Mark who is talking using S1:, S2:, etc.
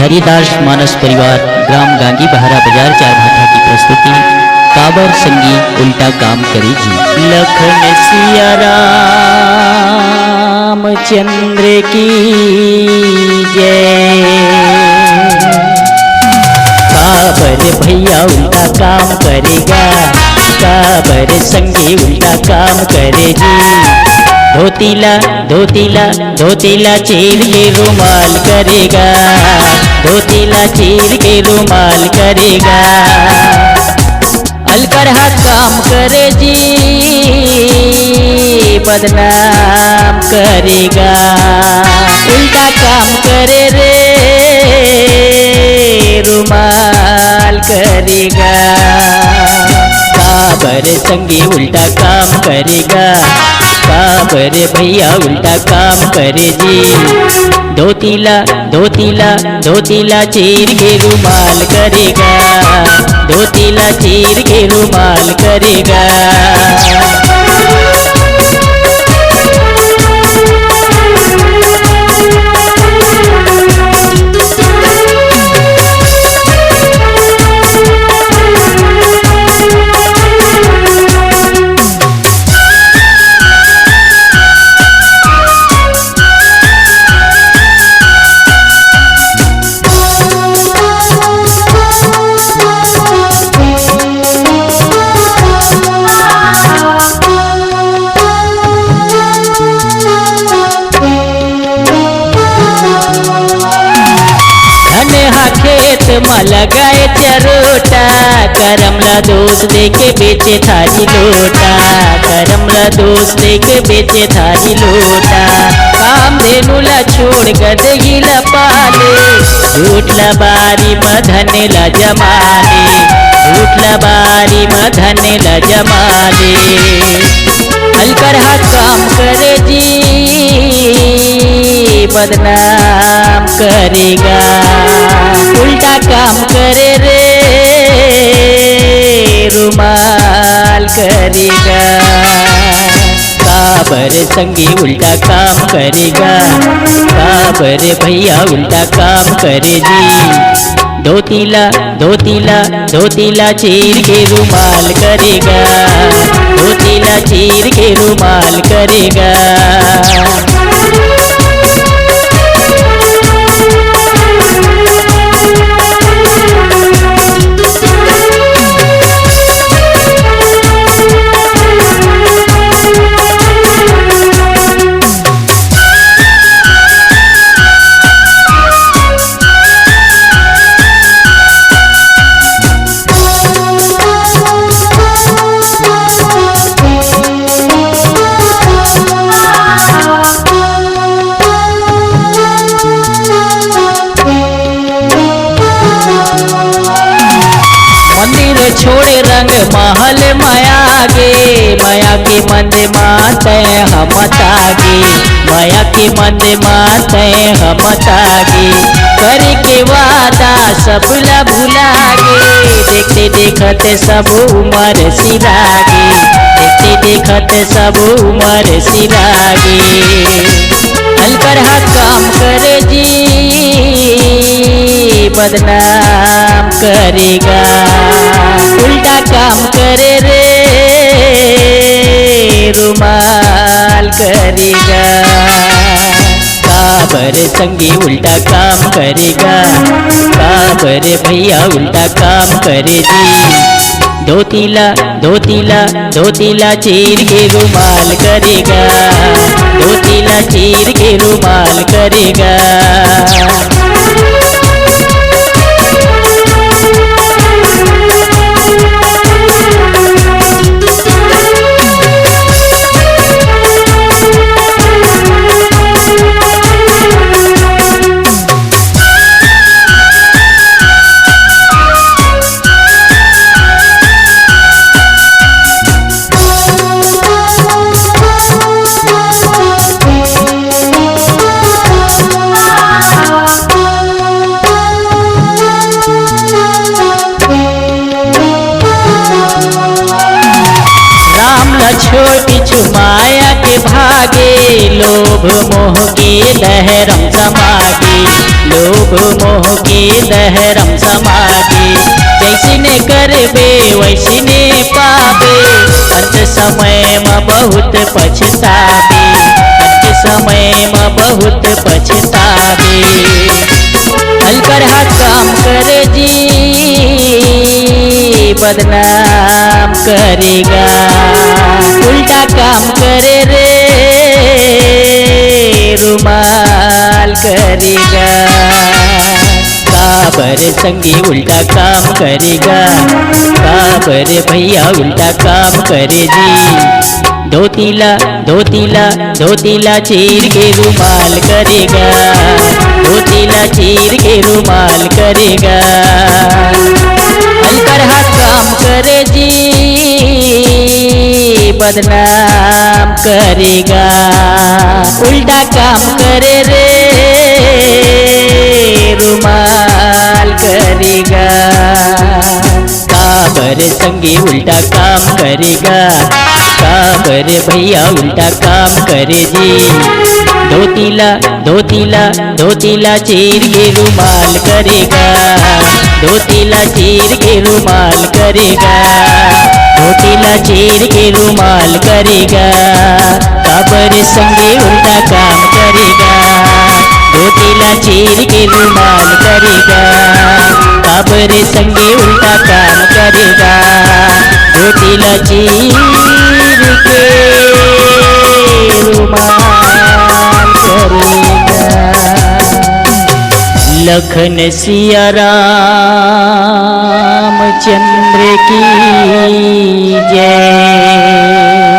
S1: हरिदास मानस परिवार ग्राम गांगी बहारा बाजार चार भाटा की प्रस्तुति काबर संगी उल्टा काम करे जी। लखन सिया राम चंद्र की जय। काबर भैया उल्टा काम करेगा, काबर संगी उल्टा काम करे जी। धोतीला धोतीला धोतीला चीर के रुमाल करेगा, धोतीला चीर के रुमाल करेगा। अलकरहा काम करे जी, बदनाम करेगा। उल्टा काम करे रे, रुमाल करेगा। काबर संगी उल्टा काम करेगा, काबर भैया उल्टा काम करे जी। धोतीला धोतीला धोतीला चीर के रुमाल करेगा, धोतीला चीर के रुमाल करेगा। खेत में लगाए चरोटा, करमला दोष देके बेचे थारी लोटा, करमला दोष देके बेचे थारी लोटा। काम धेनुला छोड़ गदहीला पाले, झूठला बारी में धनेला जमाले, झूठला बारी में धनेला जमाले। अलकरहा काम करे जी, बदनाम करेगा। उल्टा काम करे रे, रुमाल करेगा। काबर संगी उल्टा काम करेगा, काबर भैया उल्टा काम करे जी। धोतीला धोतीला धोतीला चीर के रुमाल करेगा, धोतीला चीर के रुमाल करेगा। छोड़े रंग महल माया गे, माया के मंद माते हम तागे, माया के मंद माते हम तागे। करके वादा सबला भुलागे, देखते देखते सब उमर सिरागे, देखते देखते सब उमर सिरागे। अलकरहा काम करे जी, बदनाम करेगा। उल्टा काम करे रे, रुमाल करेगा। काबर संगी उल्टा काम करेगा, काबर भैया उल्टा काम करे जी। धोतीला धोतीला धोतीला चीर के रुमाल करेगा, धोतीला चीर के रुमाल करेगा। छोटी छुमाया के भागे, लोभ मोह के लहरम समागे, लोभ मोह के दहरम समागे, जैसने करबे वैसने पाबे, अंत समय में बहुत पछताबे, अंत समय में बहुत पछताबे। हलकर हाथ काम करे जी बदनाम करेगा, उल्टा काम करे रे रुमाल करेगा। काबर संगी उल्टा काम करेगा, काबर भैया उल्टा काम करे जी। धोतीला चीर के रुमाल करेगा, धोतीला चीर के रुमाल करेगा। हलकर हाथ काम करे जी बदनाम करेगा, उल्टा काम करे रे रुमाल करेगा। काबर संगी उल्टा काम करेगा, काबर भैया उल्टा काम करे जी। धोतीला चीर के रुमाल करेगा, धोतीला चीर के रुमाल करेगा, धोतीला चीर के रुमाल करेगा। काबर संगे उल्टा काम करेगा, धोतीला चीर के रुमाल करेगा। काबर संगे उल्टा काम करेगा, धोतीला चीर के रुमाल करेगा। लखन सिया रामचंद्र की जय।